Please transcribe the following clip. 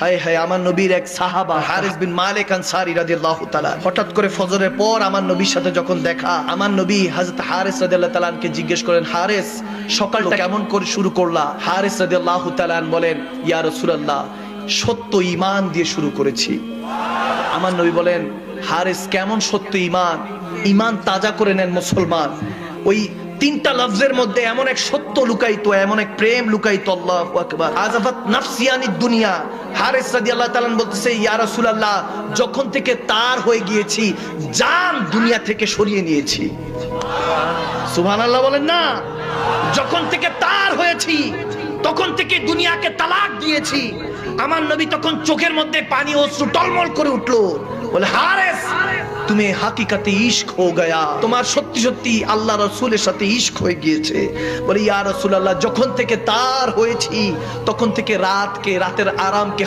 হায় হায়, আমার নবীর এক সাহাবা হারিস বিন মালিক আনসারী রাদিয়াল্লাহু তাআলা, হঠাৎ করে ফজরের পর আমার নবীর সাথে যখন দেখা, আমার নবী হযরত হারিস রাদিয়াল্লাহু তাআলা কে জিজ্ঞেস করেন, হারিস সকালটা কেমন করে শুরু করলা? হারিস রাদিয়াল্লাহু তাআলা বলেন, ইয়া রাসূলুল্লাহ, সত্য ঈমান দিয়ে শুরু করেছি। আমার নবী বলেন, হারিস কেমন সত্য ঈমান? ঈমান তাজা করে নেন মুসলমান। ওই তিনটা লফজের মধ্যে এমন এক সত্য লুকায়িত, এমন এক প্রেম লুকায়িত। আল্লাহু আকবার। আযাফাত নাফসি আনিদ দুনিয়া। হারিস রাদিয়াল্লাহু তাআলা বলতেছে, ইয়া রাসূলুল্লাহ, যখন থেকে তার হয়ে গিয়েছি, জান দুনিয়া থেকে সরিয়ে নিয়েছি। সুবহানাল্লাহ বলেন না? যখন থেকে তার হয়েছি, তখন থেকে দুনিয়াকে তালাক দিয়েছি। আমার নবী তখন চোখের মধ্যে পানি অশ্রু টলমল করে উঠলো। বলে, হারিস, তুমি হাকিকাতে ইশক হো গয়া, তোমার সত্যি সত্যি আল্লাহ রাসূলের সাথে ইশক হয়ে গিয়েছে। বলে, ইয়া রাসূলুল্লাহ, যখন থেকে তার হয়েছি, তখন থেকে রাতের আরামকে